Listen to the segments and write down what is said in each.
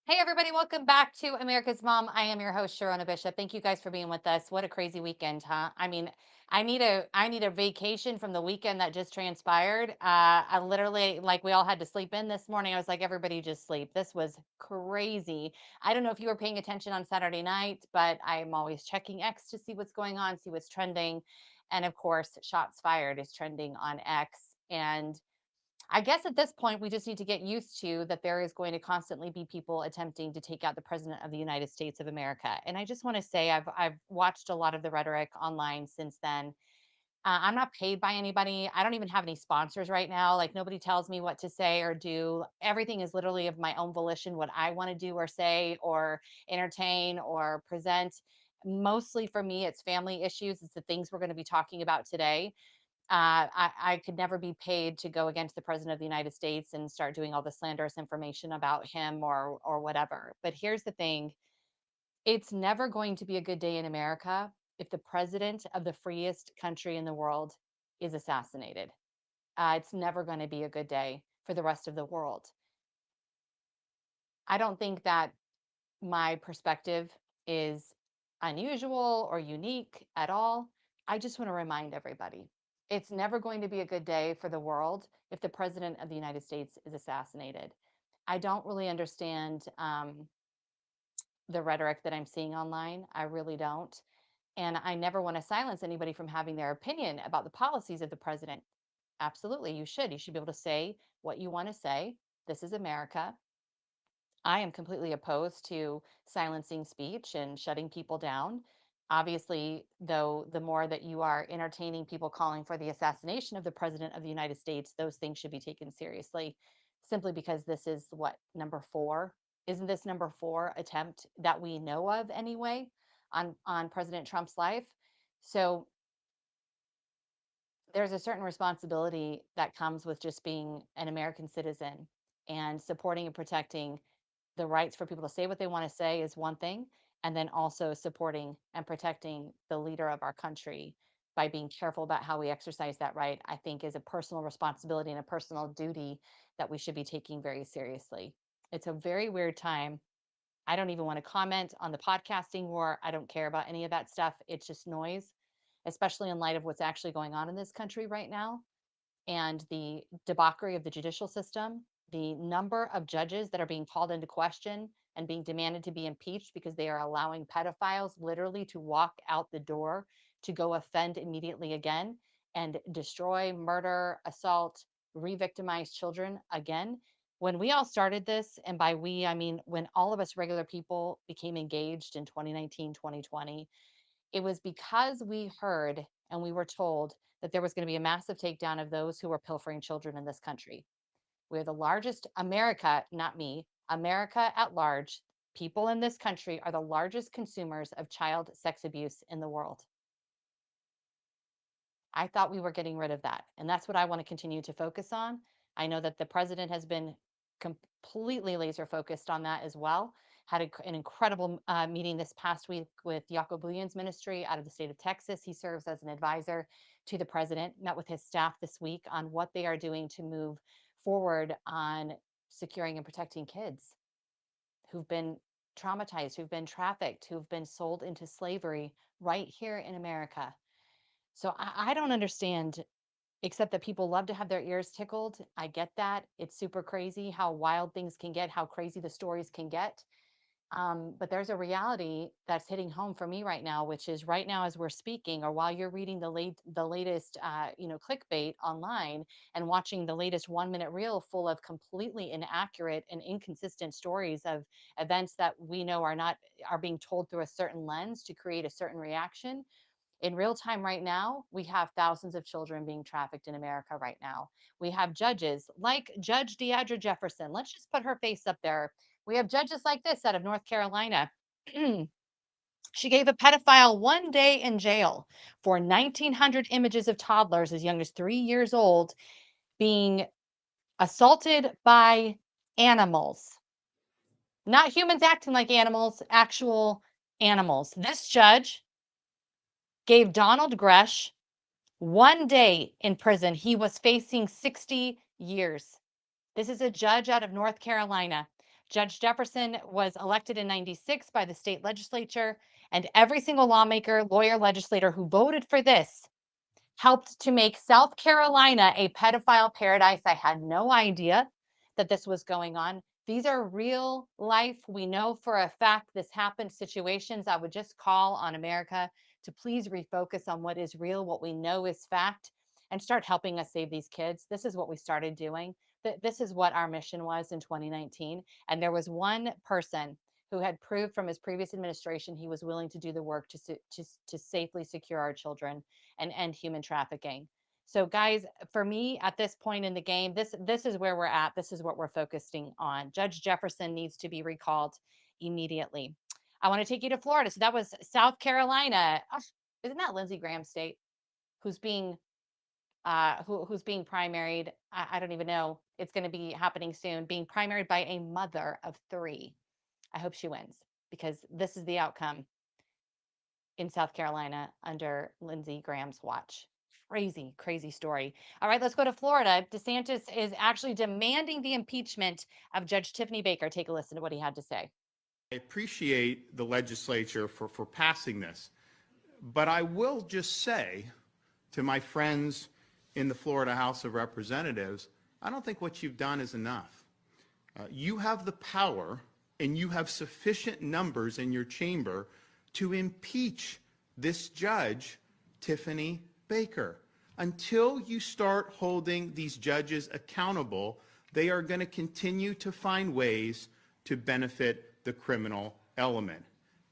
Hey everybody, welcome back to America's Mom. I am your host Sharona Bishop. Thank you guys for being with us. What a crazy weekend, huh? I mean, I need a vacation from the weekend that just transpired. I literally like we all had to sleep in this morning. I was like, everybody just sleep. This was crazy. I don't know if you were paying attention on Saturday night, but I'm always checking X to see what's going on, see what's trending. And of course, Shots Fired is trending on X. And I guess at this point, we just need to get used to that there is going to constantly be people attempting to take out the president of the United States of America. And I just want to say I've watched a lot of the rhetoric online since then. I'm not paid by anybody. I don't even have any sponsors right now. Like nobody tells me what to say or do. Everything is literally of my own volition, what I want to do or say or entertain or present. Mostly for me, it's family issues. It's the things we're going to be talking about today. I could never be paid to go against the president of the United States and start doing all the slanderous information about him or whatever. But here's the thing: it's never going to be a good day in America if the president of the freest country in the world is assassinated. It's never going to be a good day for the rest of the world. I don't think that my perspective is unusual or unique at all. I just want to remind everybody it's never going to be a good day for the world if the president of the United States is assassinated. I don't really understand the rhetoric that I'm seeing online. I really don't. And I never want to silence anybody from having their opinion about the policies of the president. Absolutely, you should. You should be able to say what you want to say. This is America. I am completely opposed to silencing speech and shutting people down. Obviously, though, the more that you are entertaining people calling for the assassination of the president of the United States, those things should be taken seriously simply because this is what, number four? Isn't this number four attempt that we know of anyway on President Trump's life? So there's a certain responsibility that comes with just being an American citizen and supporting and protecting the rights for people to say what they want to say is one thing, and then also supporting and protecting the leader of our country by being careful about how we exercise that right, I think is a personal responsibility and a personal duty that we should be taking very seriously. It's a very weird time. I don't even want to comment on the podcasting war. I don't care about any of that stuff. It's just noise, especially in light of what's actually going on in this country right now and the debauchery of the judicial system, the number of judges that are being called into question and being demanded to be impeached because they are allowing pedophiles literally to walk out the door to go offend immediately again and destroy, murder, assault, re victimize children again. When we all started this, and by we, I mean when all of us regular people became engaged in 2019, 2020, it was because we heard and we were told that there was going to be a massive takedown of those who were pilfering children in this country. We're the largest, America, not me, America at large, people in this country are the largest consumers of child sex abuse in the world. I thought we were getting rid of that. And that's what I want to continue to focus on. I know that the president has been completely laser focused on that as well. Had an incredible meeting this past week with Jaco Booyan's ministry out of the state of Texas. He serves as an advisor to the president, met with his staff this week on what they are doing to move forward on securing and protecting kids who've been traumatized, who've been trafficked, who've been sold into slavery right here in America. So I don't understand, except that people love to have their ears tickled. I get that. It's super crazy how wild things can get, how crazy the stories can get. But there's a reality that's hitting home for me right now, which is right now as we're speaking, or while you're reading the latest, clickbait online and watching the latest 1 minute reel full of completely inaccurate and inconsistent stories of events that we know are being told through a certain lens to create a certain reaction in real time right now, we have thousands of children being trafficked in America right now. We have judges like Judge Deidre Jefferson. Let's just put her face up there. We have judges like this out of North Carolina. She gave a pedophile 1 day in jail for 1,900 images of toddlers as young as 3 years old being assaulted by animals. Not humans acting like animals, actual animals. This judge gave Donald Gresh 1 day in prison. He was facing 60 years. This is a judge out of North Carolina. Judge Jefferson was elected in 96 by the state legislature, and every single lawmaker, lawyer, legislator who voted for this helped to make South Carolina a pedophile paradise. I had no idea that this was going on. These are real life. We know for a fact this happened situations. I would just call on America to please refocus on what is real, what we know is fact, and start helping us save these kids. This is what we started doing. This is what our mission was in 2019. And there was one person who had proved from his previous administration he was willing to do the work to safely secure our children and end human trafficking. So guys, for me at this point in the game, this is where we're at. This is what we're focusing on. Judge Jefferson needs to be recalled immediately. I want to take you to Florida. So that was South Carolina. Isn't that Lindsey Graham state who's being who's being primaried? I don't even know. It's going to be happening soon, being primaried by a mother of three. I hope she wins because this is the outcome in South Carolina under Lindsey Graham's watch. Crazy, crazy story. All right, let's go to Florida. DeSantis is actually demanding the impeachment of Judge Tiffany Baker. Take a listen to what he had to say. I appreciate the legislature for passing this, but I will just say to my friends in the Florida House of Representatives, I don't think what you've done is enough. You have the power and you have sufficient numbers in your chamber to impeach this judge, Tiffany Baker. Until you start holding these judges accountable, they are going to continue to find ways to benefit the criminal element.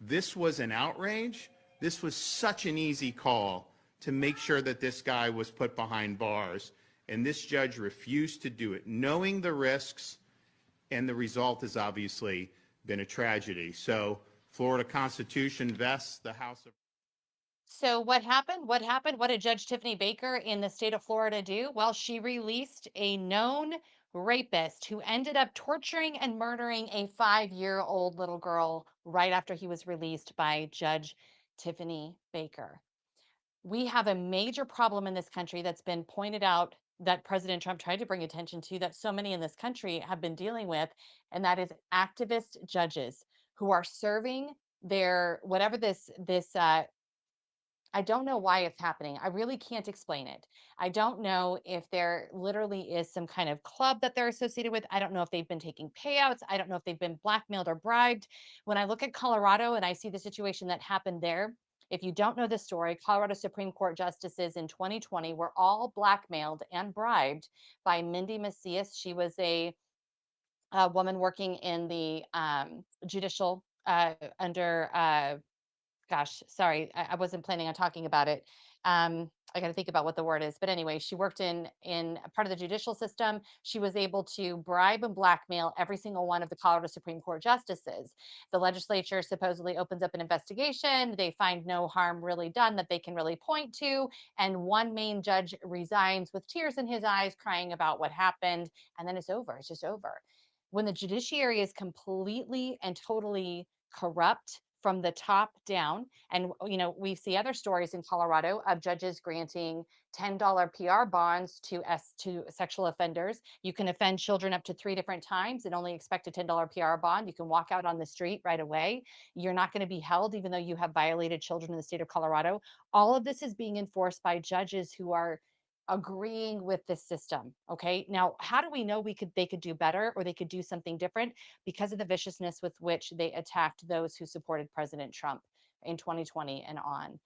This was an outrage. This was such an easy call to make sure that this guy was put behind bars, and this judge refused to do it, knowing the risks, and the result has obviously been a tragedy. So Florida Constitution vests the House of... So what happened? What happened? What did Judge Tiffany Baker in the state of Florida do? Well, she released a known rapist who ended up torturing and murdering a 5-year-old little girl right after he was released by Judge Tiffany Baker. We have a major problem in this country that's been pointed out that President Trump tried to bring attention to, that so many in this country have been dealing with, and that is activist judges who are serving their whatever this I don't know why it's happening. I really can't explain it. I don't know if there literally is some kind of club that they're associated with. I don't know if they've been taking payouts. I don't know if they've been blackmailed or bribed. When I look at Colorado and I see the situation that happened there, if you don't know the story, Colorado Supreme Court justices in 2020 were all blackmailed and bribed by Mindy Macias. She was a woman working in the judicial under gosh, sorry, I wasn't planning on talking about it. I got to think about what the word is. But anyway, she worked in a part of the judicial system. She was able to bribe and blackmail every single one of the Colorado Supreme Court justices. The legislature supposedly opens up an investigation. They find no harm really done that they can really point to. And one main judge resigns with tears in his eyes, crying about what happened. And then it's over. It's just over. When the judiciary is completely and totally corrupt from the top down, and we see other stories in Colorado of judges granting $10 PR bonds to sexual offenders. You can offend children up to 3 different times and only expect a $10 PR bond. You can walk out on the street right away. You're not going to be held even though you have violated children in the state of Colorado. All of this is being enforced by judges who are agreeing with this system. Okay, now how do we know they could do better or they could do something different? Because of the viciousness with which they attacked those who supported President Trump in 2020 and on.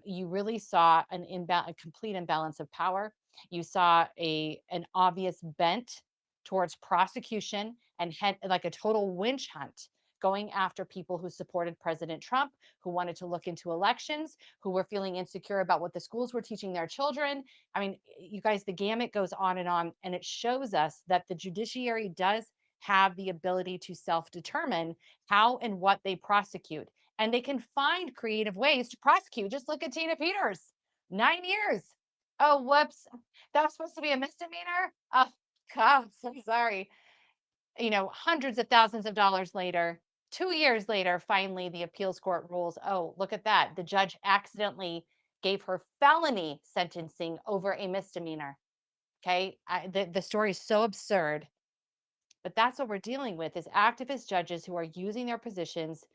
You really saw a complete imbalance of power. You saw an obvious bent towards prosecution and had like a total witch hunt going after people who supported President Trump, who wanted to look into elections, who were feeling insecure about what the schools were teaching their children. I mean, you guys, the gamut goes on, and it shows us that the judiciary does have the ability to self determine how and what they prosecute. And they can find creative ways to prosecute. Just look at Tina Peters, 9 years. Oh, whoops. That was supposed to be a misdemeanor. Oh, God, so sorry. Hundreds of thousands of dollars later, 2 years later, finally the appeals court rules, oh, look at that. The judge accidentally gave her felony sentencing over a misdemeanor. Okay. The story is so absurd. But that's what we're dealing with is activist judges who are using their positions,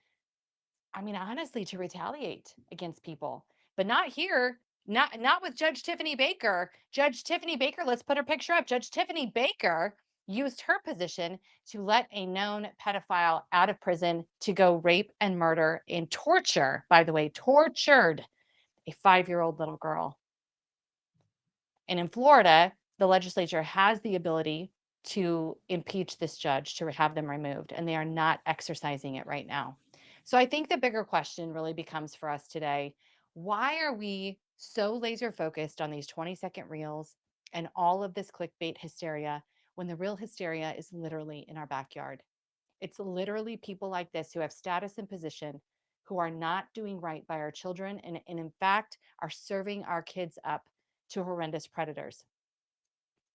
I mean, honestly, to retaliate against people. But not here. Not with Judge Tiffany Baker. Judge Tiffany Baker, let's put her picture up. Judge Tiffany Baker used her position to let a known pedophile out of prison to go rape and murder and torture, by the way, tortured a 5-year-old little girl. And in Florida, the legislature has the ability to impeach this judge, to have them removed, and they are not exercising it right now. So I think the bigger question really becomes for us today, why are we so laser focused on these 20-second reels and all of this clickbait hysteria when the real hysteria is literally in our backyard? It's literally people like this who have status and position who are not doing right by our children and in fact are serving our kids up to horrendous predators.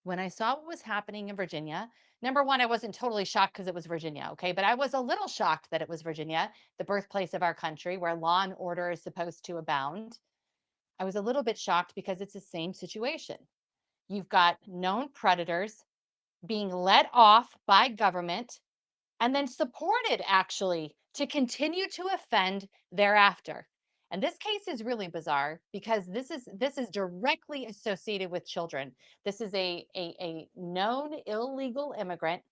When I saw what was happening in Virginia, number one, I wasn't totally shocked because it was Virginia, okay? But I was a little shocked that it was Virginia, the birthplace of our country where law and order is supposed to abound. I was a little bit shocked because it's the same situation. You've got known predators being let off by government and then supported actually to continue to offend thereafter. And this case is really bizarre because this is directly associated with children. This is a known illegal immigrant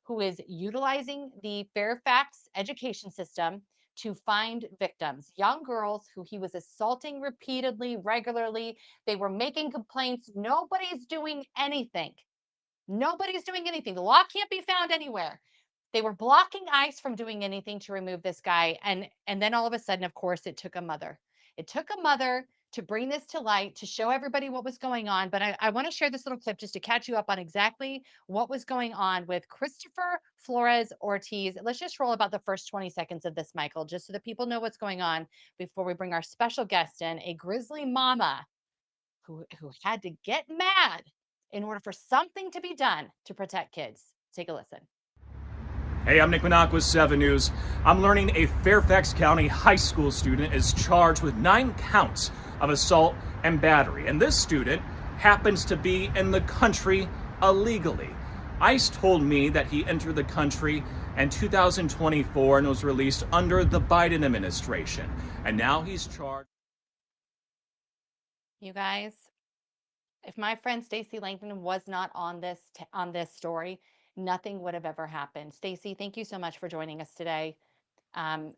who is utilizing the Fairfax education system to find victims, young girls who he was assaulting repeatedly, regularly. They were making complaints. Nobody's doing anything. Nobody's doing anything. The law can't be found anywhere. They were blocking ICE from doing anything to remove this guy. And then all of a sudden, of course, it took a mother. It took a mother to bring this to light, to show everybody what was going on. But I want to share this little clip just to catch you up on exactly what was going on with Christopher Flores Ortiz. Let's just roll about the first 20 seconds of this, Michael, just so that people know what's going on before we bring our special guest in, a grizzly mama who had to get mad in order for something to be done to protect kids. Take a listen. Hey, I'm Nick Minock with 7 News. I'm learning a Fairfax County high school student is charged with 9 counts of assault and battery. And this student happens to be in the country illegally. ICE told me that he entered the country in 2024 and was released under the Biden administration. And now he's charged. You guys, if my friend Stacey Langdon was not on this story, nothing would have ever happened. Stacey, thank you so much for joining us today. Um,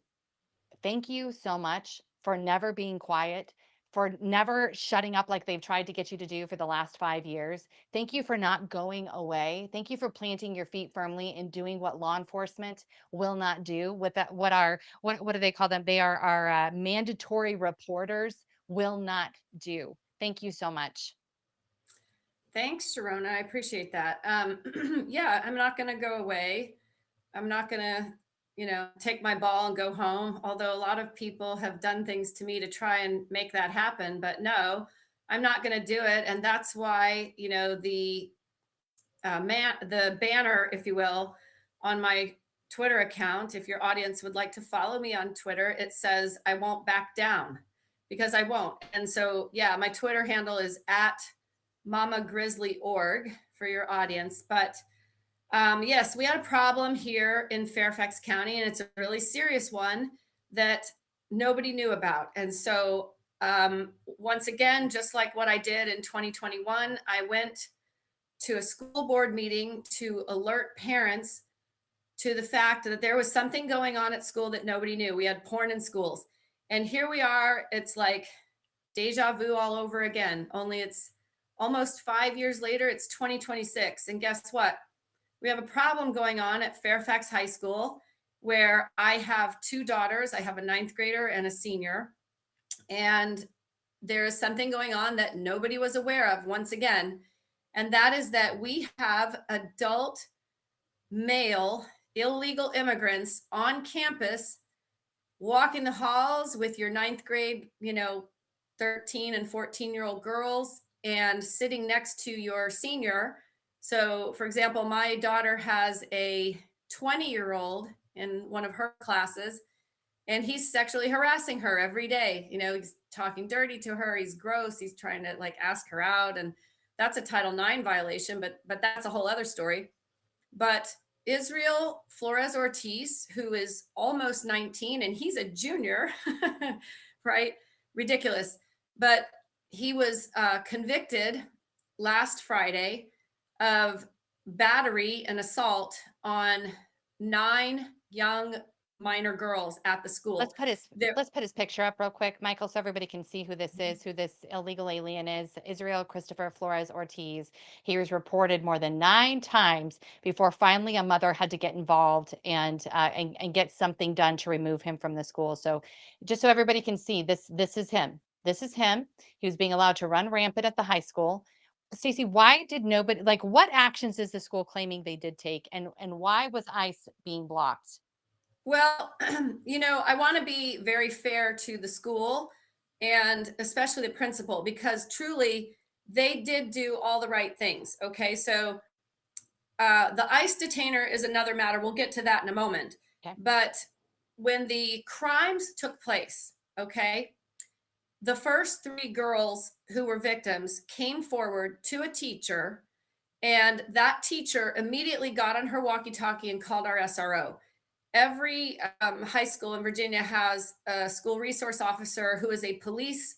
Thank you so much for never being quiet, for never shutting up like they've tried to get you to do for the last 5 years. Thank you for not going away. Thank you for planting your feet firmly and doing what law enforcement will not do. With that, what do they call them? They are our mandatory reporters will not do. Thank you so much. Thanks, Sharona. I appreciate that. Yeah, I'm not going to go away. I'm not going to, take my ball and go home. Although a lot of people have done things to me to try and make that happen. But no, I'm not going to do it. And that's why, the banner, if you will, on my Twitter account, if your audience would like to follow me on Twitter, it says, I won't back down, because I won't. And so, yeah, my Twitter handle is at Mama Grizzly Org for your audience. But yes, we had a problem here in Fairfax County, and it's a really serious one that nobody knew about. And so once again, just like what I did in 2021, I went to a school board meeting to alert parents to the fact that there was something going on at school that nobody knew. We had porn in schools. And here we are. It's like deja vu all over again, only it's almost 5 years later. It's 2026. And guess what? We have a problem going on at Fairfax High School where I have 2 daughters. I have a 9th grader and a senior. And there is something going on that nobody was aware of once again. And that is that we have adult male illegal immigrants on campus walking the halls with your 9th grade, 13 and 14-year-old girls and sitting next to your senior. So, for example, my daughter has a 20-year-old in one of her classes, and he's sexually harassing her every day. He's talking dirty to her. He's gross. He's trying to ask her out. And that's a Title IX violation, but that's a whole other story. But Israel Flores Ortiz, who is almost 19 and he's a junior, right? Ridiculous. But he was convicted last Friday of battery and assault on 9 young minor girls at the school. Let's put his picture up real quick, Michael, so everybody can see who this is, who this illegal alien is. Israel Christopher Flores Ortiz. He was reported more than 9 times before finally a mother had to get involved and get something done to remove him from the school. So just so everybody can see, this is him. This is him. He was being allowed to run rampant at the high school. Stacey, why did nobody, like, what actions is the school claiming they did take, and why was ICE being blocked? Well, I want to be very fair to the school and especially the principal, because truly they did do all the right things. Okay. So the ICE detainer is another matter. We'll get to that in a moment. Okay. But when the crimes took place, okay, the first 3 girls who were victims came forward to a teacher, and that teacher immediately got on her walkie-talkie and called our SRO. Every high school in Virginia has a school resource officer who is a police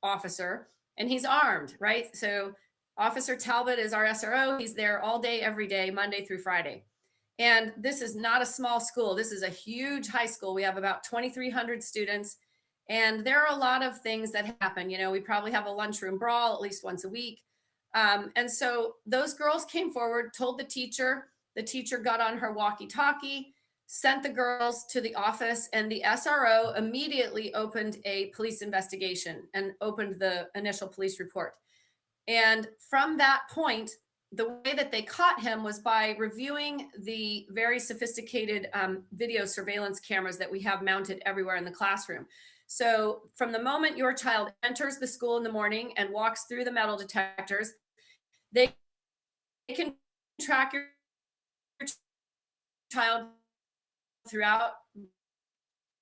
officer, and he's armed, right? So Officer Talbot is our SRO. He's there all day, every day, Monday through Friday. And this is not a small school. This is a huge high school. We have about 2,300 students. And there are a lot of things that happen. We probably have a lunchroom brawl at least once a week. And so those girls came forward, told the teacher got on her walkie-talkie, sent the girls to the office, and the SRO immediately opened a police investigation and opened the initial police report. And from that point, the way that they caught him was by reviewing the very sophisticated video surveillance cameras that we have mounted everywhere in the classroom. So from the moment your child enters the school in the morning and walks through the metal detectors, they can track your child throughout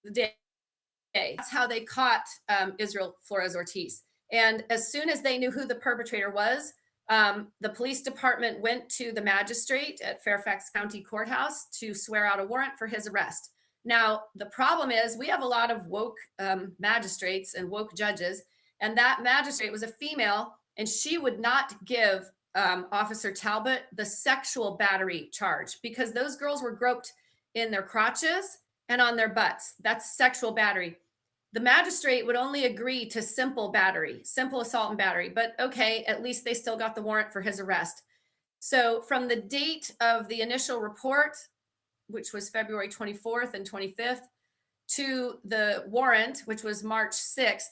the day. That's how they caught Israel Flores Ortiz. And as soon as they knew who the perpetrator was, the police department went to the magistrate at Fairfax County Courthouse to swear out a warrant for his arrest. Now, the problem is we have a lot of woke magistrates and woke judges, and that magistrate was a female, and she would not give Officer Talbot the sexual battery charge because those girls were groped in their crotches and on their butts. That's sexual battery. The magistrate would only agree to simple assault and battery, but okay, at least they still got the warrant for his arrest. So from the date of the initial report, which was February 24th and 25th, to the warrant, which was March 6th,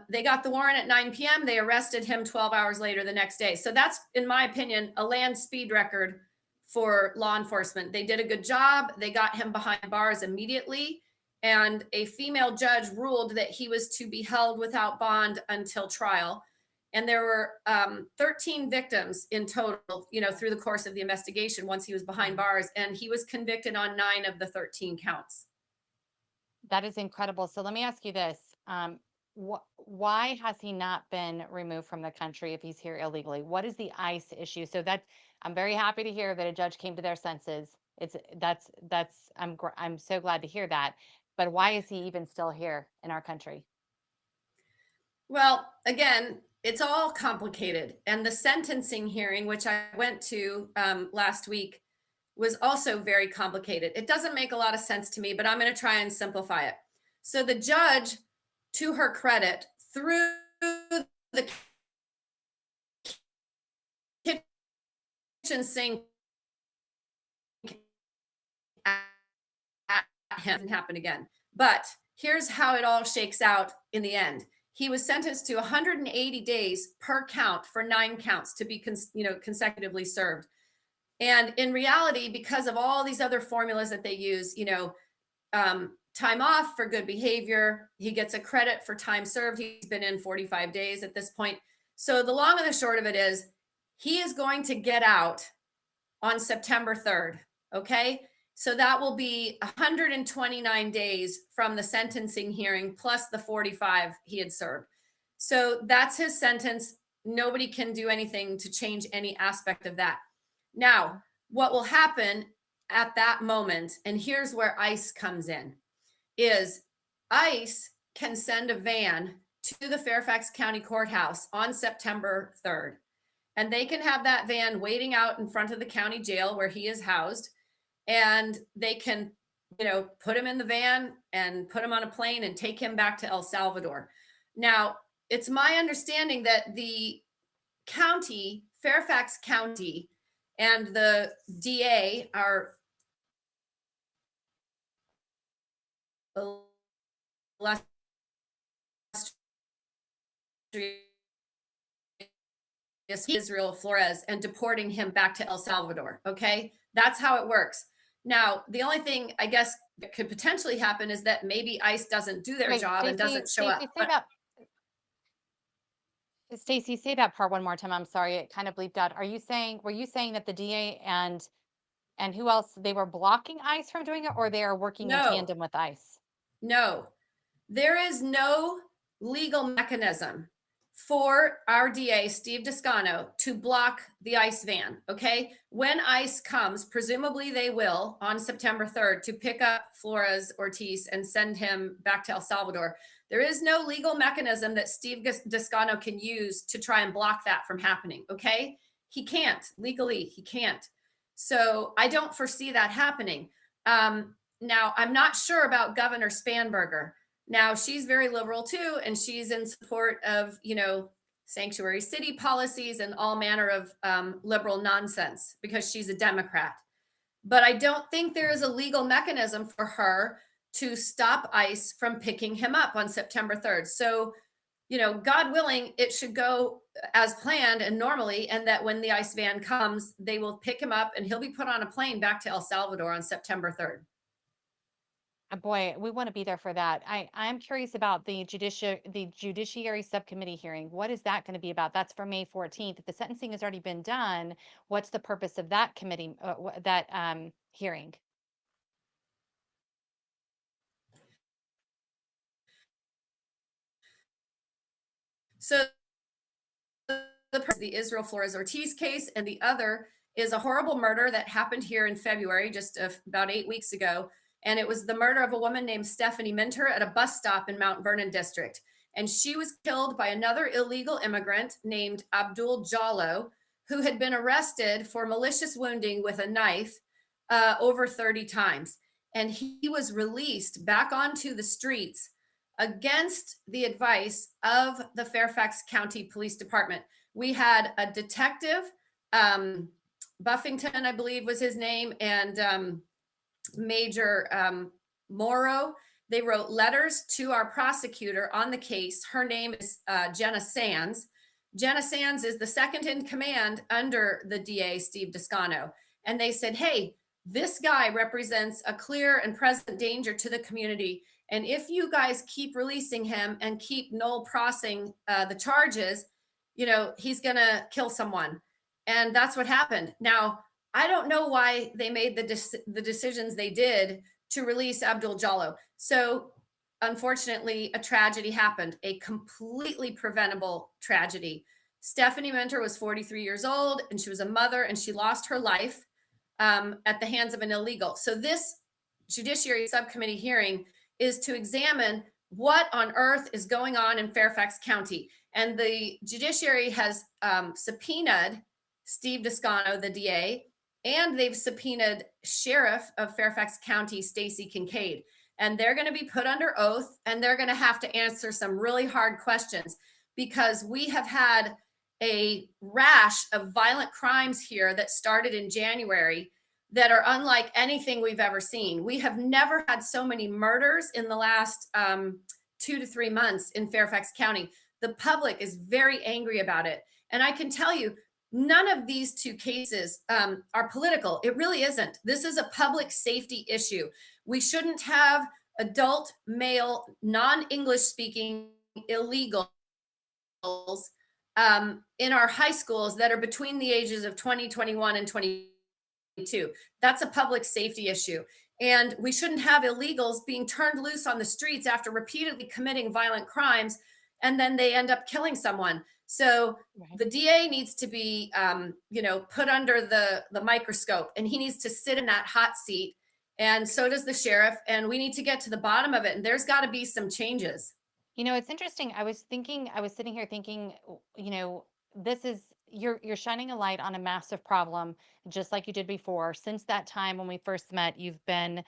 they got the warrant at 9 p.m. They arrested him 12 hours later the next day. So that's, in my opinion, a land speed record for law enforcement. They did a good job. They got him behind bars immediately. And a female judge ruled that he was to be held without bond until trial. And there were 13 victims in total, through the course of the investigation once he was behind bars. And he was convicted on 9 of the 13 counts. That is incredible. So let me ask you this. Why has he not been removed from the country if he's here illegally? What is the ICE issue? So I'm very happy to hear that a judge came to their senses. I'm so glad to hear that. But why is he even still here in our country? Well, again, it's all complicated. And the sentencing hearing, which I went to last week, was also very complicated. It doesn't make a lot of sense to me, but I'm going to try and simplify it. So the judge, to her credit, threw the kitchen sink at him. Didn't happen again. But here's how it all shakes out in the end. He was sentenced to 180 days per count for 9 counts to be consecutively served. And in reality, because of all these other formulas that they use, time off for good behavior, he gets a credit for time served. He's been in 45 days at this point. So the long and the short of it is he is going to get out on September 3rd. Okay. So that will be 129 days from the sentencing hearing plus the 45 he had served. So that's his sentence. Nobody can do anything to change any aspect of that. Now, what will happen at that moment, and here's where ICE comes in, is ICE can send a van to the Fairfax County Courthouse on September 3rd. And they can have that van waiting out in front of the county jail where he is housed. And they can, put him in the van and put him on a plane and take him back to El Salvador. Now, it's my understanding that the county, Fairfax County, and the DA are Israel Flores and deporting him back to El Salvador. Okay. That's how it works. Now, the only thing I guess that could potentially happen is that maybe ICE doesn't do their Wait, job and doesn't show up. Stacey, say that part one more time. I'm sorry, it kind of bleeped out. Were you saying that the DA and who else, they were blocking ICE from doing it, or they are working in No. tandem with ICE? No, there is no legal mechanism for our DA, Steve Descano, to block the ICE van. Okay. When ICE comes, presumably they will on September 3rd to pick up Flores Ortiz and send him back to El Salvador. There is no legal mechanism that Steve Descano can use to try and block that from happening. Okay. He can't legally, he can't. So I don't foresee that happening. Now, I'm not sure about Governor Spanberger. Now, she's very liberal too, and she's in support of, sanctuary city policies and all manner of liberal nonsense because she's a Democrat. But I don't think there is a legal mechanism for her to stop ICE from picking him up on September 3rd. So, God willing, it should go as planned and normally, and that when the ICE van comes, they will pick him up and he'll be put on a plane back to El Salvador on September 3rd. Boy, we want to be there for that. I'm curious about the judiciary subcommittee hearing. What is that going to be about? That's for May 14th. If the sentencing has already been done, what's the purpose of that committee, hearing? So the Israel Flores Ortiz case, and the other is a horrible murder that happened here in February, just about 8 weeks ago. And it was the murder of a woman named Stephanie Minter at a bus stop in Mount Vernon district. And she was killed by another illegal immigrant named Abdul Jallo, who had been arrested for malicious wounding with a knife over 30 times. And he was released back onto the streets against the advice of the Fairfax County Police Department. We had a detective, Buffington, I believe was his name, and Major Morrow. They wrote letters to our prosecutor on the case. Her name is Jenna Sands. Jenna Sands is the second in command under the DA, Steve Descano. And they said, hey, this guy represents a clear and present danger to the community. And if you guys keep releasing him and keep null prossing the charges, he's going to kill someone. And that's what happened. Now, I don't know why they made the decisions they did to release Abdul Jallo. So unfortunately, a tragedy happened, a completely preventable tragedy. Stephanie Minter was 43 years old, and she was a mother, and she lost her life at the hands of an illegal. So this Judiciary Subcommittee hearing is to examine what on earth is going on in Fairfax County. And the judiciary has subpoenaed Steve Descano, the DA, and they've subpoenaed Sheriff of Fairfax County, Stacey Kincaid. And they're going to be put under oath, and they're going to have to answer some really hard questions, because we have had a rash of violent crimes here that started in January that are unlike anything we've ever seen. We have never had so many murders in the last 2 to 3 months in Fairfax County. The public is very angry about it. And I can tell you, none of these two cases are political. It really isn't. This is a public safety issue. We shouldn't have adult, male, non-English speaking illegals in our high schools that are between the ages of 20, 21, and 22. That's a public safety issue. And we shouldn't have illegals being turned loose on the streets after repeatedly committing violent crimes, and then they end up killing someone. So Right. the DA needs to be, put under the microscope, and he needs to sit in that hot seat. And so does the sheriff. And we need to get to the bottom of it. And there's got to be some changes. It's interesting. I was sitting here thinking, this is you're shining a light on a massive problem, just like you did before. Since that time when we first met, you've been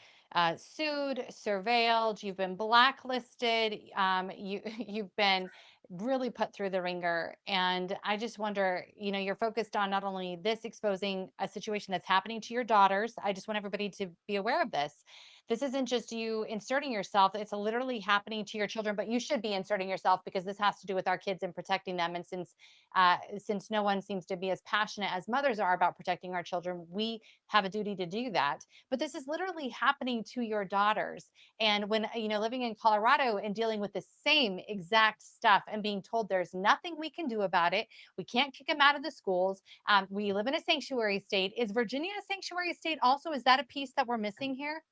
sued, surveilled, you've been blacklisted, you've been really put through the ringer. And I just wonder, you're focused on not only this exposing a situation that's happening to your daughters. I just want everybody to be aware of this. This isn't just you inserting yourself, it's literally happening to your children, but you should be inserting yourself because this has to do with our kids and protecting them. And since no one seems to be as passionate as mothers are about protecting our children, we have a duty to do that. But this is literally happening to your daughters. And when, living in Colorado and dealing with the same exact stuff and being told there's nothing we can do about it, we can't kick them out of the schools. We live in a sanctuary state. Is Virginia a sanctuary state also? Is that a piece that we're missing here?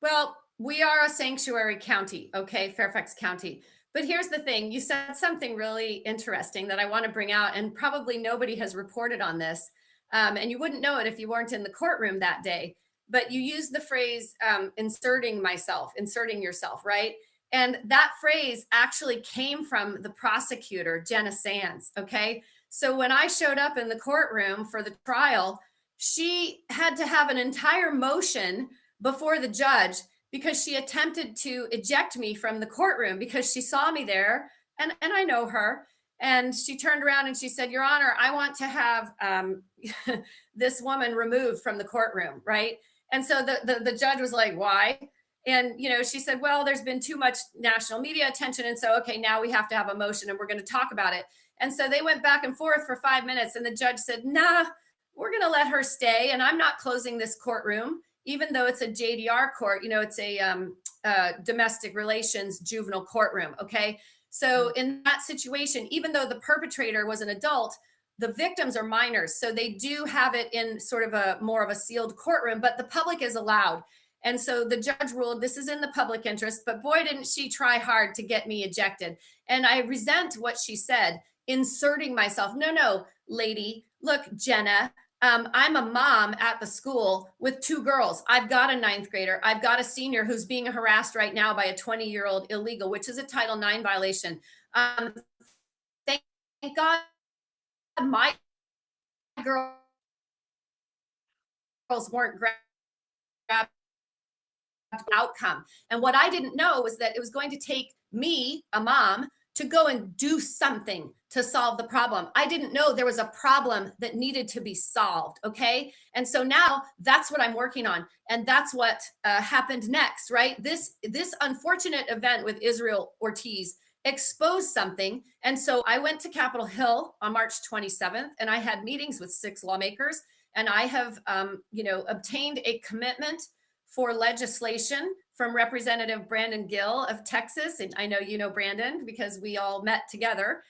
Well, we are a sanctuary county, okay, Fairfax County. But here's the thing, you said something really interesting that I want to bring out, and probably nobody has reported on this. And you wouldn't know it if you weren't in the courtroom that day. But you used the phrase inserting yourself, right? And that phrase actually came from the prosecutor, Jenna Sands, okay? So when I showed up in the courtroom for the trial, she had to have an entire motion before the judge because she attempted to eject me from the courtroom because she saw me there, and I know her. And she turned around and she said, Your Honor, I want to have this woman removed from the courtroom, right? And so the judge was like, why? And she said, well, there's been too much national media attention, and so okay, now we have to have a motion and we're going to talk about it. And so they went back and forth for 5 minutes, and the judge said, nah, we're going to let her stay, and I'm not closing this courtroom, even though it's a JDR court. It's a domestic relations juvenile courtroom. Okay. So in that situation, even though the perpetrator was an adult, the victims are minors. So they do have it in sort of a more of a sealed courtroom, but the public is allowed. And so the judge ruled this is in the public interest, but boy, didn't she try hard to get me ejected. And I resent what she said, inserting myself. No, lady, look, Jenna, I'm a mom at the school with 2 girls. I've got a 9th grader. I've got a senior who's being harassed right now by a 20-year-old illegal, which is a Title IX violation. Thank God my girls weren't grabbed outcome. And what I didn't know was that it was going to take me, a mom, to go and do something to solve the problem. I didn't know there was a problem that needed to be solved. Okay. And so now that's what I'm working on. And that's what happened next, right? This unfortunate event with Israel Ortiz exposed something. And so I went to Capitol Hill on March 27th, and I had meetings with 6 lawmakers. And I have, obtained a commitment for legislation from Representative Brandon Gill of Texas. And I know you know Brandon because we all met together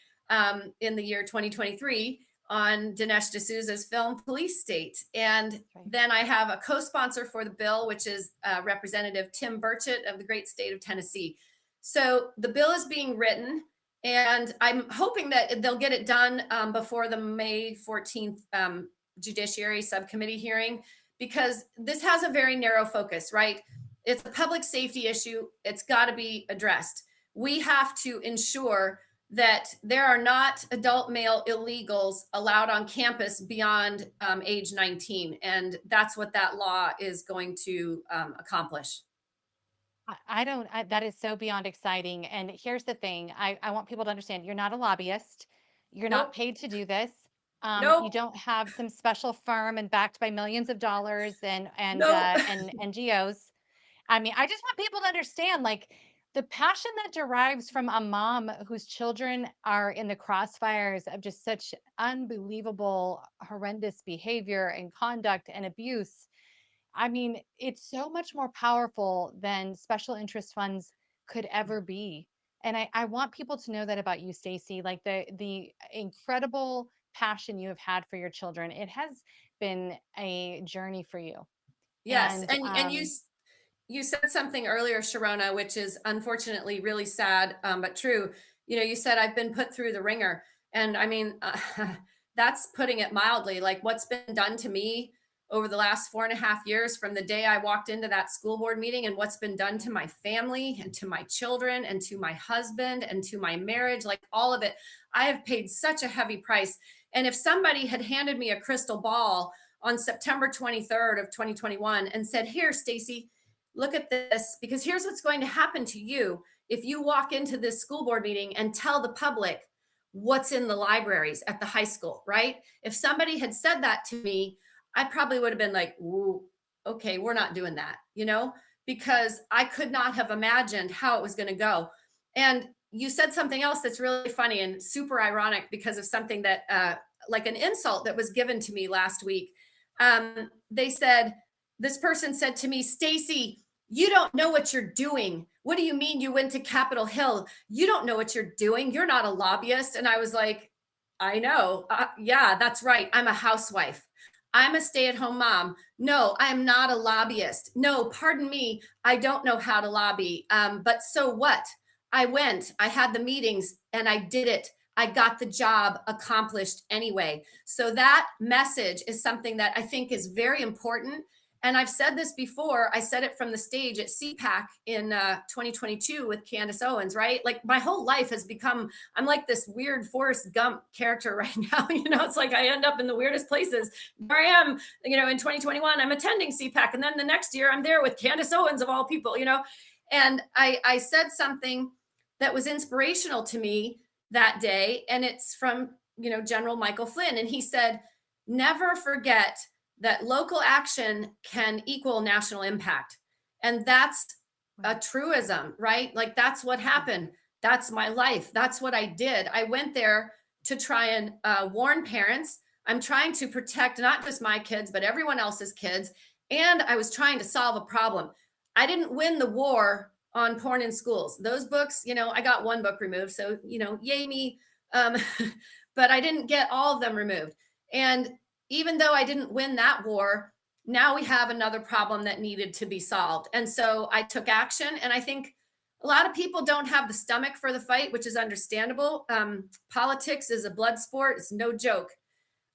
in the year 2023 on Dinesh D'Souza's film Police State. And then I have a co-sponsor for the bill, which is Representative Tim Burchett of the great state of Tennessee. So the bill is being written, and I'm hoping that they'll get it done before the May 14th Judiciary Subcommittee hearing, because this has a very narrow focus, right? It's a public safety issue. It's got to be addressed. We have to ensure that there are not adult male illegals allowed on campus beyond age 19. And that's what that law is going to accomplish. That is so beyond exciting. And here's the thing. I want people to understand you're not a lobbyist. You're not Nope. paid to do this. You Nope. don't have some special firm and backed by millions of dollars and Nope. and NGOs. I mean, I just want people to understand, like, the passion that derives from a mom whose children are in the crossfires of just such unbelievable, horrendous behavior and conduct and abuse. I mean, it's so much more powerful than special interest funds could ever be. And I want people to know that about you, Stacy, like the incredible passion you have had for your children. It has been a journey for you. Yes. And And you said something earlier, Sharona, which is unfortunately really sad, but true. You said I've been put through the ringer. And I mean, that's putting it mildly. Like what's been done to me over the last 4.5 years from the day I walked into that school board meeting, and what's been done to my family and to my children and to my husband and to my marriage, like all of it, I have paid such a heavy price. And if somebody had handed me a crystal ball on September 23rd of 2021 and said, "Here, Stacy, look at this, because here's what's going to happen to you if you walk into this school board meeting and tell the public what's in the libraries at the high school," right? If somebody had said that to me, I probably would have been like, "Ooh, okay, we're not doing that," because I could not have imagined how it was going to go. And you said something else that's really funny and super ironic because of something that, like an insult that was given to me last week. They said, this person said to me, "Stacy, you don't know what you're doing. What do you mean you went to Capitol Hill? You don't know what you're doing. You're not a lobbyist." And I was like, I know. Yeah, that's right. I'm a housewife. I'm a stay at home mom. No, I am not a lobbyist. No, pardon me. I don't know how to lobby. But so what? I went, I had the meetings, and I did it. I got the job accomplished anyway. So that message is something that I think is very important. And I've said this before. I said it from the stage at CPAC in 2022 with Candace Owens, right? Like my whole life has become, I'm like this weird Forrest Gump character right now. It's like I end up in the weirdest places. There I am, in 2021, I'm attending CPAC. And then the next year I'm there with Candace Owens of all people, And I said something that was inspirational to me that day. And it's from, General Michael Flynn. And he said, "Never forget that local action can equal national impact." And that's a truism, right? Like that's what happened. That's my life. That's what I did. I went there to try and warn parents. I'm trying to protect not just my kids, but everyone else's kids. And I was trying to solve a problem. I didn't win the war on porn in schools. Those books, I got one book removed. So, yay me. But I didn't get all of them removed. And even though I didn't win that war, now we have another problem that needed to be solved. And so I took action. And I think a lot of people don't have the stomach for the fight, which is understandable. Politics is a blood sport. It's no joke.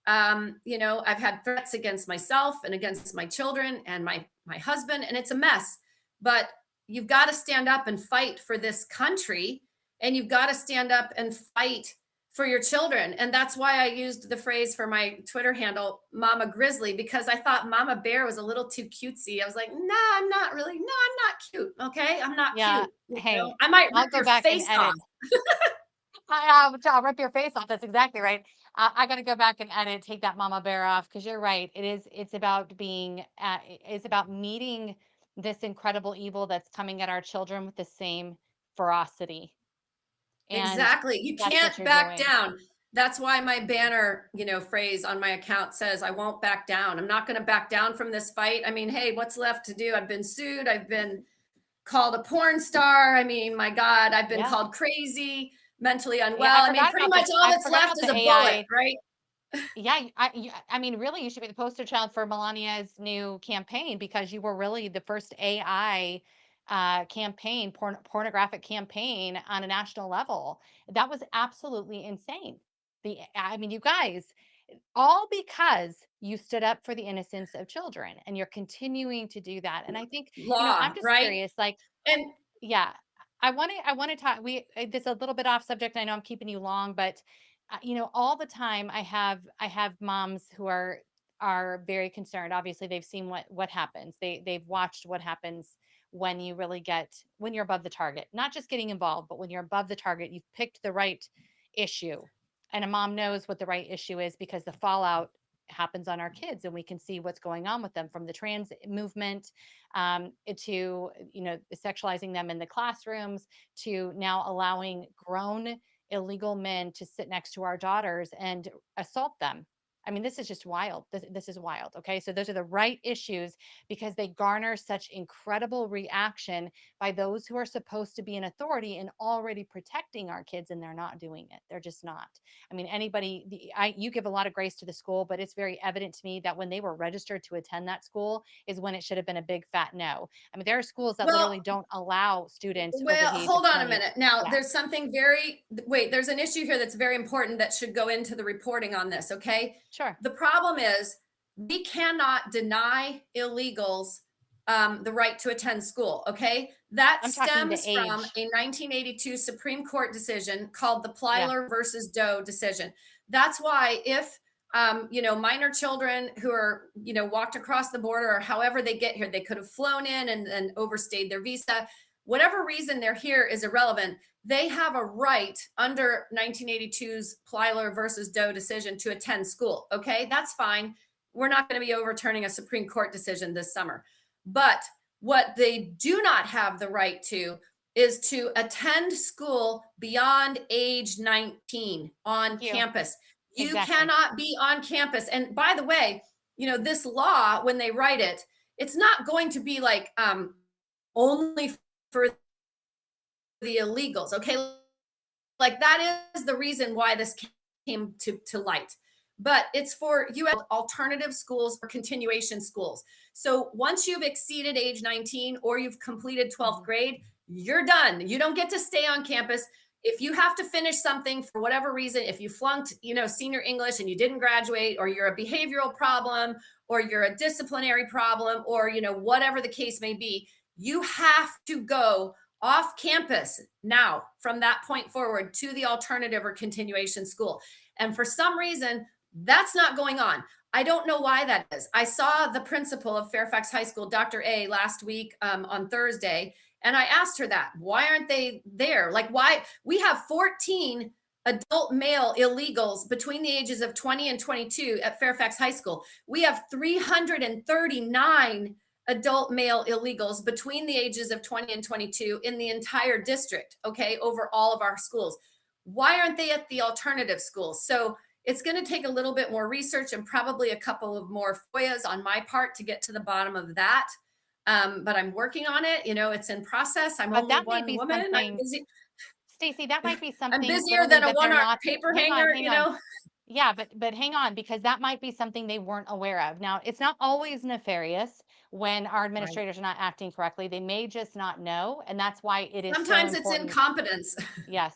I've had threats against myself and against my children and my husband, and it's a mess. But you've got to stand up and fight for this country, and you've got to stand up and fight for your children. And that's why I used the phrase for my Twitter handle, Mama Grizzly, because I thought Mama Bear was a little too cutesy. I was like, nah, I'm not really. No, I'm not cute. Okay. I'm not Yeah. cute. Hey, I might I'll rip go your back and face edit. off. I'll rip your face off. That's exactly right. I got to go back and edit, take that mama bear off, because you're right. It's about it's about meeting this incredible evil that's coming at our children with the same ferocity. And Exactly. You that's what can't you're back doing. down. That's why my banner, phrase on my account says, "I won't back down. I'm not going to back down from this fight." I mean, hey, what's left to do? I've been sued. I've been called a porn star. I mean, my God, I've been Yeah. called crazy, mentally Yeah, unwell. I mean, forgot pretty about much the all I that's forgot left about is the a AI. bullet, right? Yeah, I mean, really, you should be the poster child for Melania's new campaign, because you were really the first AI campaign, pornographic campaign on a national level. That was absolutely insane. I mean, you guys, all because you stood up for the innocence of children, and you're continuing to do that. And I think, I'm Law, just right? curious, like, And yeah, I want to talk. This is a little bit off subject. I know I'm keeping you long, but all the time I have moms who are very concerned. Obviously, they've seen what happens. They've watched what happens when when you're above the target. Not just getting involved, but when you're above the target, you've picked the right issue, and a mom knows what the right issue is, because the fallout happens on our kids, and we can see what's going on with them, from the trans movement to sexualizing them in the classrooms, to now allowing grown illegal men to sit next to our daughters and assault them. I mean, this is just wild. This is wild. Okay. So those are the right issues because they garner such incredible reaction by those who are supposed to be in authority and already protecting our kids, and they're not doing it. They're just not. I mean, you give a lot of grace to the school, but it's very evident to me that when they were registered to attend that school is when it should have been a big fat no. I mean, there are schools that literally Well, don't allow students over well, the age of hold on a 20. minute. Now, Yeah, there's something there's an issue here that's very important that should go into the reporting on this, okay? sure. The problem is we cannot deny illegals the right to attend school, okay? That I'm talking the stems from age. a 1982 Supreme Court decision called the Yeah. Plyler versus Doe decision. That's why if minor children who are, walked across the border or however they get here, they could have flown in and overstayed their visa. Whatever reason they're here is irrelevant. They have a right under 1982's Plyler versus Doe decision to attend school. Okay, that's fine. We're not going to be overturning a Supreme Court decision this summer. But what they do not have the right to is to attend school beyond age 19 on Thank you. campus. You Exactly. cannot be on campus. And by the way, this law, when they write it, it's not going to be like only for the illegals. Okay. Like that is the reason why this came to light. But it's for U.S. alternative schools or continuation schools. So once you've exceeded age 19 or you've completed 12th grade, you're done. You don't get to stay on campus. If you have to finish something for whatever reason, if you flunked, senior English and you didn't graduate, or you're a behavioral problem, or you're a disciplinary problem, or, whatever the case may be, you have to go off campus now from that point forward to the alternative or continuation school. And for some reason, that's not going on. I don't know why that is. I saw the principal of Fairfax High School, Dr. A, last week on Thursday, and I asked her that. Why aren't they there? Like, why? We have 14 adult male illegals between the ages of 20 and 22 at Fairfax High School. We have 339 adult male illegals between the ages of 20 and 22 in the entire district, okay, over all of our schools. Why aren't they at the alternative schools? So it's going to take a little bit more research and probably a couple of more FOIAs on my part to get to the bottom of that. But I'm working on it. It's in process. I'm But only that might one be woman. I'm something, busy. Stacey, that might be I'm something busier literally than a that they're one-armed not. paper Hang on, hanger, hang on. Yeah, but hang on, because that might be something they weren't aware of. Now, it's not always nefarious when our Right. administrators are not acting correctly. They may just not know, and that's why it is so Sometimes it's important. incompetence. Yes.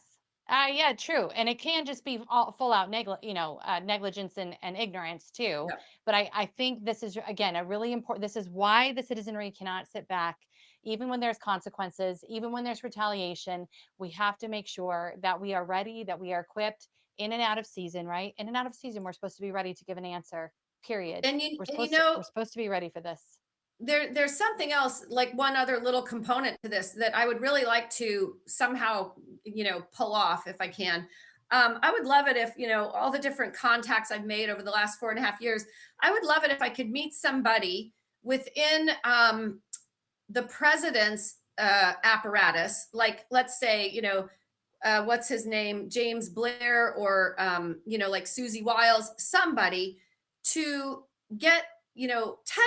Yeah, true. And it can just be full out negligence and ignorance too. Yeah. But I think this is, again, a really important, this is why the citizenry cannot sit back, even when there's consequences, even when there's retaliation. We have to make sure that we are ready, that we are equipped in and out of season, right? In and out of season, we're supposed to be ready to give an answer, period. And We're supposed to be ready for this. there's something else, like one other little component to this that I would really like to somehow, pull off if I can. I would love it if, all the different contacts I've made over the last 4.5 years, I would love it if I could meet somebody within the president's apparatus, like let's say, what's his name, James Blair, or like Susie Wiles, somebody to get 10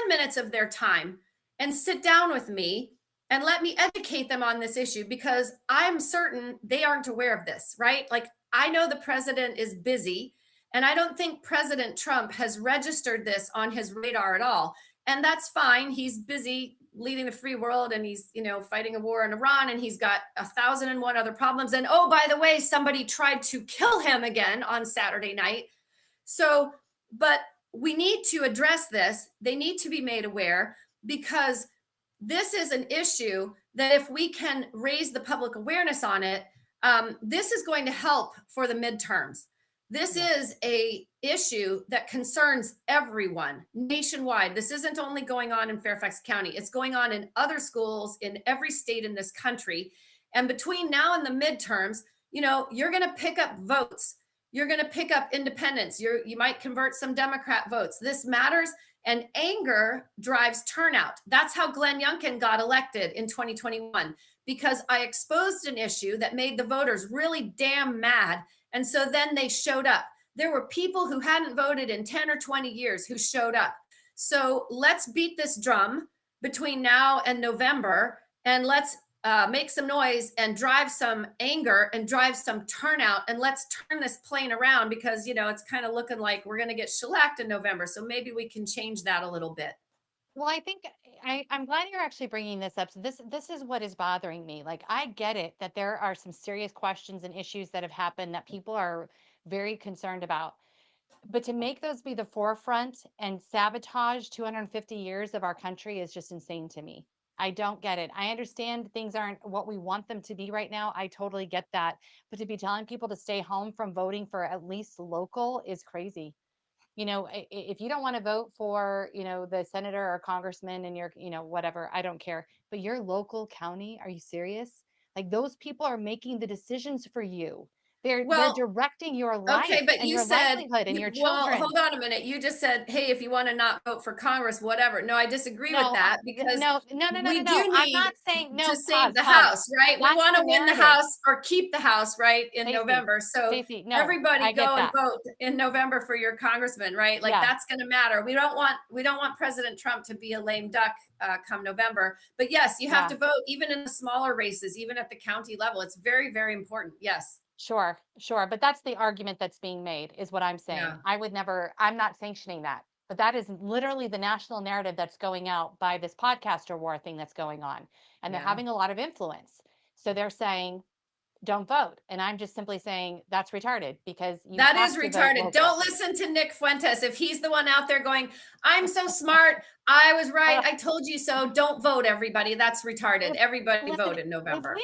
minutes of their time and sit down with me and let me educate them on this issue, because I'm certain they aren't aware of this, right? Like, I know the president is busy, and I don't think President Trump has registered this on his radar at all. And that's fine. He's busy leading the free world, and he's, fighting a war in Iran, and he's got 1,001 other problems. And oh, by the way, somebody tried to kill him again on Saturday night. So, but we need to address this. They need to be made aware, because this is an issue that if we can raise the public awareness on it, this is going to help for the midterms. This is a issue that concerns everyone nationwide. This isn't only going on in Fairfax County. It's going on in other schools in every state in this country. And between now and the midterms, you're going to pick up votes. You're going to pick up independents. You might convert some Democrat votes. This matters. And anger drives turnout. That's how Glenn Youngkin got elected in 2021, because I exposed an issue that made the voters really damn mad. And so then they showed up. there were people who hadn't voted in 10 or 20 years who showed up. So let's beat this drum between now and November, and let's make some noise and drive some anger and drive some turnout, and let's turn this plane around, because it's kind of looking like we're going to get shellacked in November. So maybe we can change that a little bit. Well, I think I'm glad you're actually bringing this up. So this is what is bothering me. Like, I get it that there are some serious questions and issues that have happened that people are very concerned about. But to make those be the forefront and sabotage 250 years of our country is just insane to me. I don't get it. I understand things aren't what we want them to be right now. I totally get that. But to be telling people to stay home from voting for at least local is crazy. If you don't want to vote for, the senator or congressman in your, whatever, I don't care. But your local county, are you serious? Like, those people are making the decisions for you. They're Well, directing your okay, life but and you your said, livelihood and your well, children. hold on a minute. You just said, hey, if you want to not vote for Congress, whatever. No, I disagree with No, that, because no, no, no, no, no, we no. do I'm need not saying to no. save Pause, the pause. House, right? We That's want the to win the narrative, House or keep the House, right, in Stacey. November. So Stacey, no, everybody I get go and that. vote in November for your congressman, right? Like, Yeah, that's going to matter. We don't want President Trump to be a lame duck come November. But yes, you have yeah. to vote even in the smaller races, even at the county level. It's very, very important. Yes. Sure, sure. But that's the argument that's being made, is what I'm saying. Yeah. I'm not sanctioning that. But that is literally the national narrative that's going out by this podcaster war thing that's going on. And they're Yeah. having a lot of influence. So they're saying, don't vote. And I'm just simply saying that's retarded, because you That have is to vote retarded. local. Don't listen to Nick Fuentes. If he's the one out there going, I'm so smart, I was right, I told you so, don't vote, everybody. That's retarded. If- Everybody Listen, vote in November.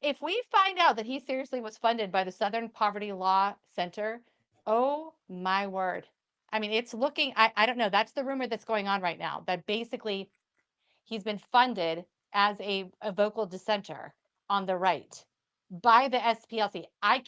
if we find out that he seriously was funded by the Southern Poverty Law Center, oh my word. I mean, it's looking, I don't know. That's the rumor that's going on right now, that basically he's been funded as a vocal dissenter on the right by the SPLC. I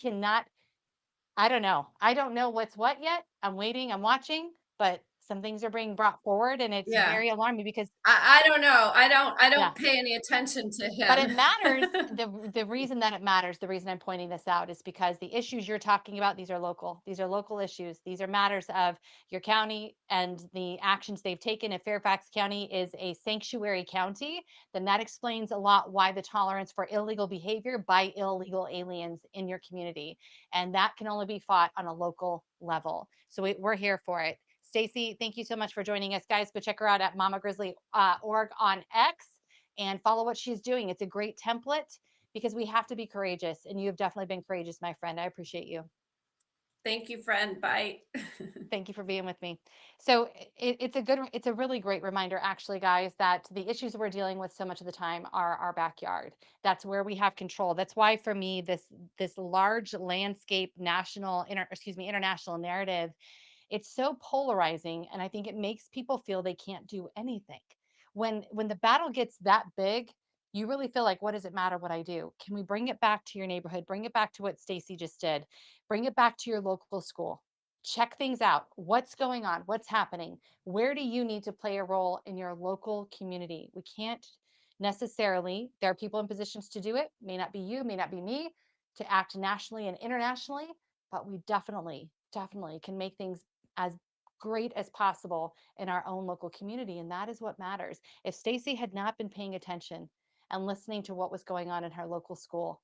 don't know. I don't know what's what yet. I'm waiting, I'm watching, but some things are being brought forward, and it's Yeah. very alarming because, I don't know. I yeah. don't pay any attention to But him. it matters. The reason that it matters, the reason I'm pointing this out, is because the issues you're talking about, these are local. These are local issues. These are matters of your county and the actions they've taken. If Fairfax County is a sanctuary county, then that explains a lot why the tolerance for illegal behavior by illegal aliens in your community. And that can only be fought on a local level. So we're here for it. Stacey, thank you so much for joining us, guys. Go check her out at Mama Grizzly org on X and follow what she's doing. It's a great template, because we have to be courageous. And you have definitely been courageous, my friend. I appreciate you. Thank you, friend. Bye. Thank you for being with me. So it's a really great reminder, actually, guys, that the issues we're dealing with so much of the time are our backyard. That's where we have control. That's why, for me, this large landscape international narrative, it's so polarizing, and I think it makes people feel they can't do anything. When the battle gets that big, you really feel like, what does it matter what I do? Can we bring it back to your neighborhood? Bring it back to what Stacey just did. Bring it back to your local school. Check things out. What's going on? What's happening? Where do you need to play a role in your local community? We can't necessarily, there are people in positions to do it. May not be you, may not be me, to act nationally and internationally, but we definitely can make things as great as possible in our own local community. And that is what matters. If Stacey had not been paying attention and listening to what was going on in her local school,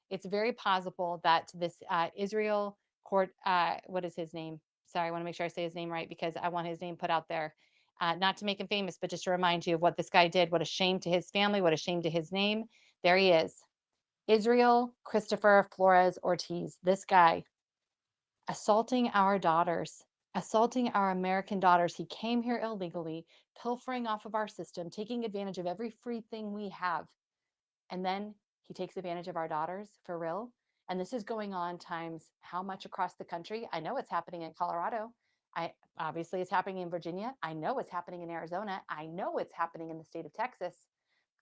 it's very possible that this Israel court, what is his name? Sorry, I want to make sure I say his name right, because I want his name put out there. Not to make him famous, but just to remind you of what this guy did. What a shame to his family. What a shame to his name. There he is. Israel Christopher Flores Ortiz. This guy assaulting our daughters, assaulting our American daughters. He came here illegally, pilfering off of our system, taking advantage of every free thing we have. And then he takes advantage of our daughters, for real. And this is going on times how much across the country? I know it's happening in Colorado. I obviously it's happening in Virginia. I know it's happening in Arizona. I know it's happening in the state of Texas.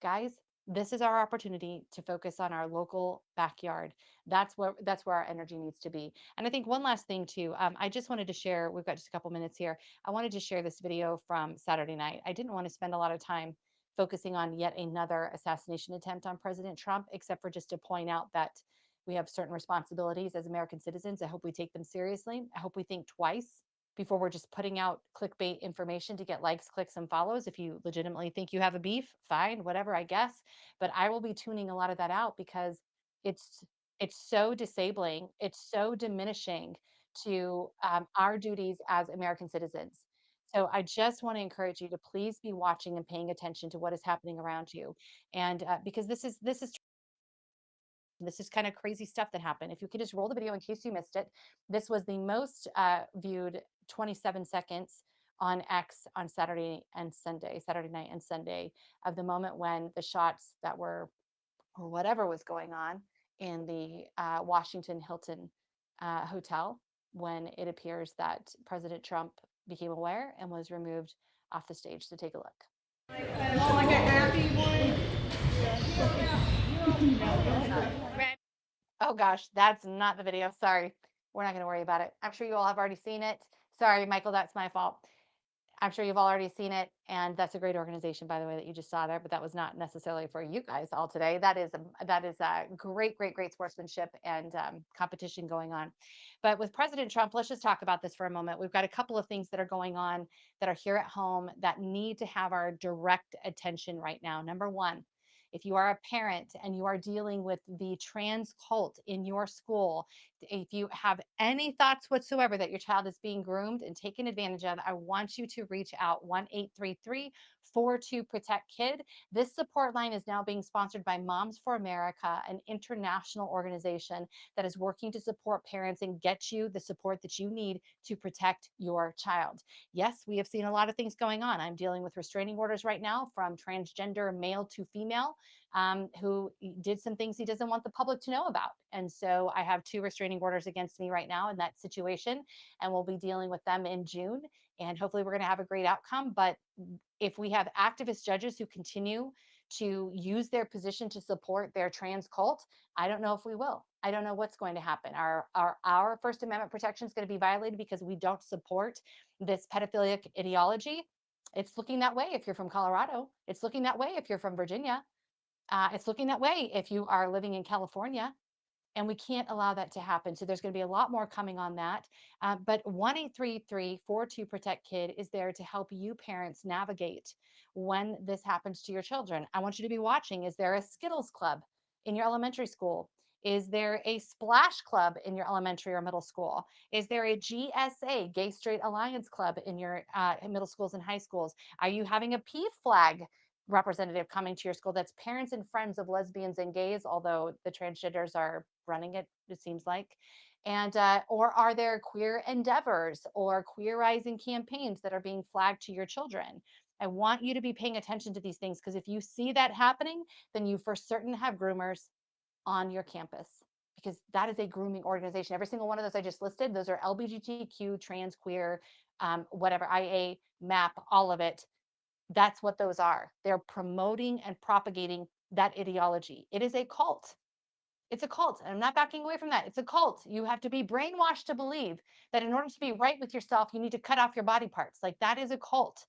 Guys, this is our opportunity to focus on our local backyard. That's where our energy needs to be. And I think one last thing too, I just wanted to share, we've got just a couple minutes here. I wanted to share this video from Saturday night. I didn't want to spend a lot of time focusing on yet another assassination attempt on President Trump, except for just to point out that We have certain responsibilities as American citizens. I hope we take them seriously. I hope we think twice before we're just putting out clickbait information to get likes, clicks, and follows. If you legitimately think you have a beef, fine, whatever, I guess. But I will be tuning a lot of that out because it's it's so disabling. It's so diminishing to our duties as American citizens. So I just want to encourage you to please be watching and paying attention to what is happening around you, and because this is kind of crazy stuff that happened. If you could just roll the video in case you missed it, this was the most viewed 27 seconds on X on Saturday night and Sunday, of the moment when the shots that were, or whatever was going on in the Washington Hilton hotel, when it appears that President Trump became aware and was removed off the stage. So take a look. Oh gosh, that's not the video. Sorry. We're not going to worry about it. I'm sure you all have already seen it. Sorry, Michael, that's my fault. I'm sure you've all already seen it. And that's a great organization, by the way, that you just saw there, but that was not necessarily for you guys all today. That is a great, great, great sportsmanship and competition going on. But with President Trump, let's just talk about this for a moment. We've got a couple of things that are going on that are here at home that need to have our direct attention right now. Number one, if you are a parent and you are dealing with the trans cult in your school, if you have any thoughts whatsoever that your child is being groomed and taken advantage of, I want you to reach out 1-833-42-PROTECT-KID. This support line is now being sponsored by Moms for America, an international organization that is working to support parents and get you the support that you need to protect your child. Yes, we have seen a lot of things going on. I'm dealing with restraining orders right now from transgender male to female, who did some things he doesn't want the public to know about. And so I have 2 restraining orders against me right now in that situation, and we'll be dealing with them in June. And hopefully we're going to have a great outcome. But if we have activist judges who continue to use their position to support their trans cult, I don't know if we will. I don't know what's going to happen. Our First Amendment protection is going to be violated because we don't support this pedophilic ideology. It's looking that way if you're from Colorado. It's looking that way if you're from Virginia. It's looking that way if you are living in California, and we can't allow that to happen. So there's going to be a lot more coming on that. But 1-833-42-PROTECT-KID is there to help you parents navigate when this happens to your children. I want you to be watching. Is there a Skittles club in your elementary school? Is there a Splash Club in your elementary or middle school? Is there a GSA, Gay Straight Alliance Club, in your middle schools and high schools? Are you having a PFLAG representative coming to your school that's parents and friends of lesbians and gays, although the transgenders are running it, it seems like? And or are there queer endeavors or queerizing campaigns that are being flagged to your children? I want you to be paying attention to these things, because if you see that happening, then you for certain have groomers on your campus, because that is a grooming organization. Every single one of those I just listed, those are LGBTQ, trans, queer, whatever, IA, MAP, all of it. That's what those are. They're promoting and propagating that ideology. It is a cult. It's a cult. And I'm not backing away from that. It's a cult. You have to be brainwashed to believe that in order to be right with yourself, you need to cut off your body parts. Like, that is a cult.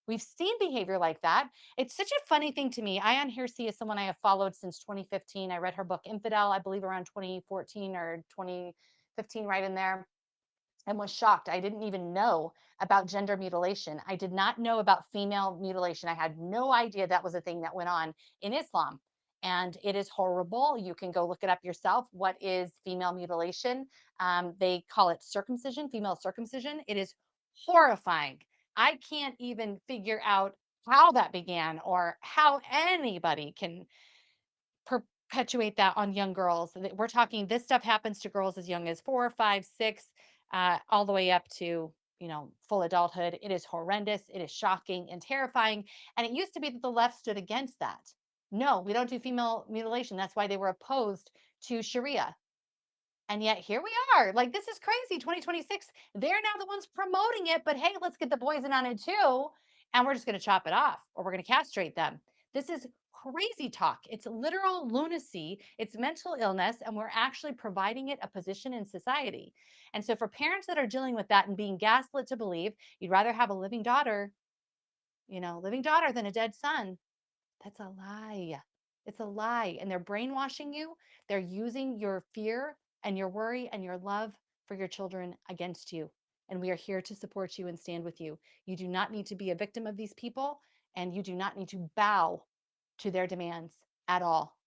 We've seen behavior like that. It's such a funny thing to me. Ayaan Hirsi is someone I have followed since 2015. I read her book Infidel, I believe around 2014 or 2015, right in there, and was shocked. I didn't even know about gender mutilation. I did not know about female mutilation. I had no idea that was a thing that went on in Islam. And it is horrible. You can go look it up yourself. What is female mutilation? They call it circumcision, female circumcision. It is horrifying. I can't even figure out how that began or how anybody can perpetuate that on young girls. We're talking, this stuff happens to girls as young as 4, 5, 6, all the way up to, full adulthood. It is horrendous. It is shocking and terrifying. And it used to be that the left stood against that. No, we don't do female mutilation. That's why they were opposed to Sharia. And yet here we are. Like, this is crazy. 2026, they're now the ones promoting it. But hey, let's get the boys in on it too. And we're just going to chop it off, or we're going to castrate them. This is crazy talk. It's literal lunacy. It's mental illness. And we're actually providing it a position in society. And so for parents that are dealing with that and being gaslit to believe you'd rather have a living daughter than a dead son, that's a lie. It's a lie. And they're brainwashing you. They're using your fear and your worry and your love for your children against you. And we are here to support you and stand with you. You do not need to be a victim of these people, and you do not need to bow to their demands at all,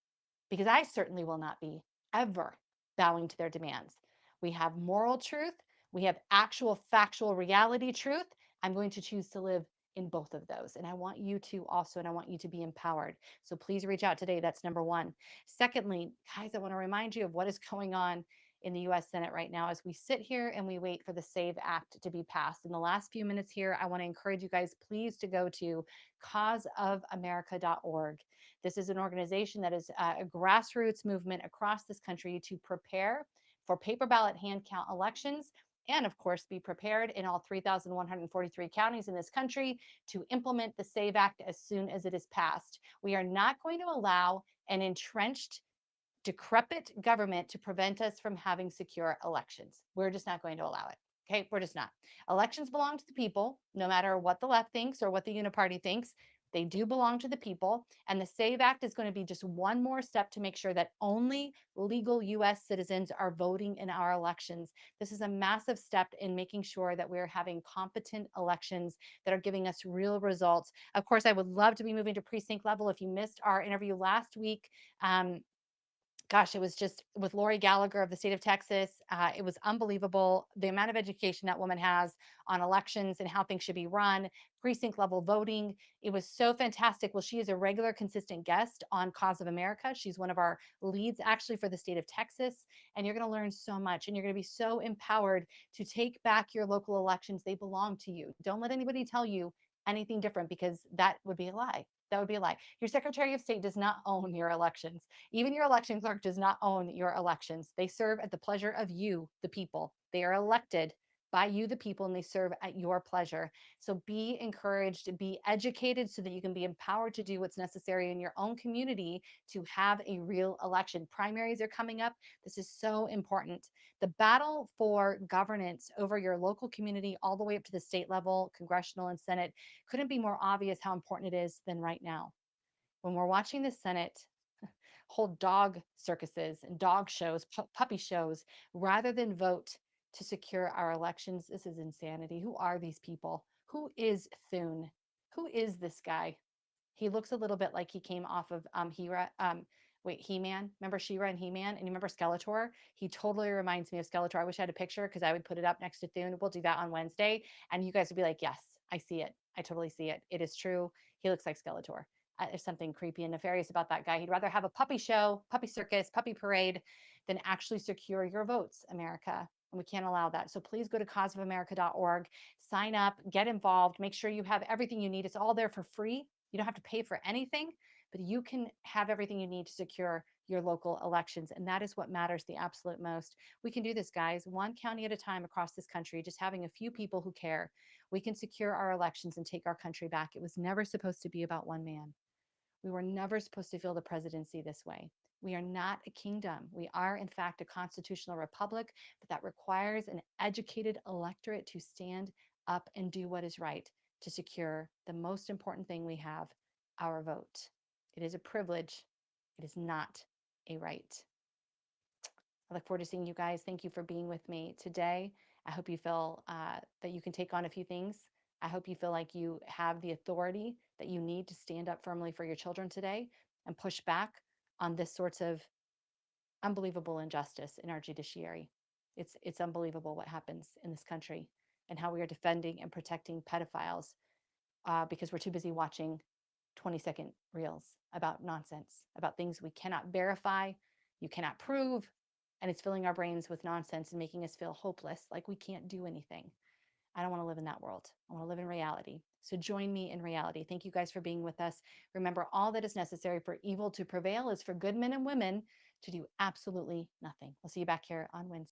because I certainly will not be ever bowing to their demands. We have moral truth, we have actual factual reality truth. I'm going to choose to live in both of those. And I want you to also, and I want you to be empowered. So please reach out today. That's number one. Secondly, guys, I want to remind you of what is going on in the US Senate right now as we sit here and we wait for the SAVE Act to be passed. In the last few minutes here, I want to encourage you guys, please, to go to causeofamerica.org. This is an organization that is a grassroots movement across this country to prepare for paper ballot hand count elections, and of course, be prepared in all 3,143 counties in this country to implement the SAVE Act as soon as it is passed. We are not going to allow an entrenched, decrepit government to prevent us from having secure elections. We're just not going to allow it. Okay, we're just not. Elections belong to the people, no matter what the left thinks or what the uniparty thinks. They do belong to the people. And the SAVE Act is going to be just one more step to make sure that only legal US citizens are voting in our elections. This is a massive step in making sure that we're having competent elections that are giving us real results. Of course, I would love to be moving to precinct level. If you missed our interview last week, gosh, it was just with Lori Gallagher of the state of Texas. It was unbelievable the amount of education that woman has on elections and how things should be run, precinct level voting. It was so fantastic. Well, she is a regular, consistent guest on Cause of America. She's one of our leads actually for the state of Texas. And you're going to learn so much, and you're going to be so empowered to take back your local elections. They belong to you. Don't let anybody tell you anything different, because that would be a lie. That would be a lie. Your Secretary of State does not own your elections. Even your election clerk does not own your elections. They serve at the pleasure of you, the people. They are elected by you, the people, and they serve at your pleasure. So be encouraged, be educated so that you can be empowered to do what's necessary in your own community to have a real election. Primaries are coming up. This is so important. The battle for governance over your local community, all the way up to the state level, congressional and Senate, couldn't be more obvious how important it is than right now. When we're watching the Senate hold dog circuses and dog shows, puppy shows, rather than vote to secure our elections. This is insanity. Who are these people? Who is Thune? Who is this guy? He looks a little bit like he came off of He-Man. Remember She-Ra and He-Man? And you remember Skeletor? He totally reminds me of Skeletor. I wish I had a picture because I would put it up next to Thune. We'll do that on Wednesday. And you guys would be like, yes, I see it. I totally see it. It is true. He looks like Skeletor. There's something creepy and nefarious about that guy. He'd rather have a puppy show, puppy circus, puppy parade than actually secure your votes, America. And we can't allow that. So please go to causeofamerica.org, sign up, get involved, make sure you have everything you need. It's all there for free. You don't have to pay for anything, but you can have everything you need to secure your local elections. And that is what matters the absolute most. We can do this, guys, one county at a time across this country, just having a few people who care. We can secure our elections and take our country back. It was never supposed to be about one man. We were never supposed to feel the presidency this way. We are not a kingdom. We are, in fact, a constitutional republic, but that requires an educated electorate to stand up and do what is right to secure the most important thing we have, our vote. It is a privilege. It is not a right. I look forward to seeing you guys. Thank you for being with me today. I hope you feel that you can take on a few things. I hope you feel like you have the authority that you need to stand up firmly for your children today and push back on this sorts of unbelievable injustice in our judiciary. It's unbelievable what happens in this country and how we are defending and protecting pedophiles because we're too busy watching 20-second reels about nonsense, about things we cannot verify, you cannot prove, and it's filling our brains with nonsense and making us feel hopeless, like we can't do anything. I don't want to live in that world. I want to live in reality. So join me in reality. Thank you guys for being with us. Remember, all that is necessary for evil to prevail is for good men and women to do absolutely nothing. We'll see you back here on Wednesday.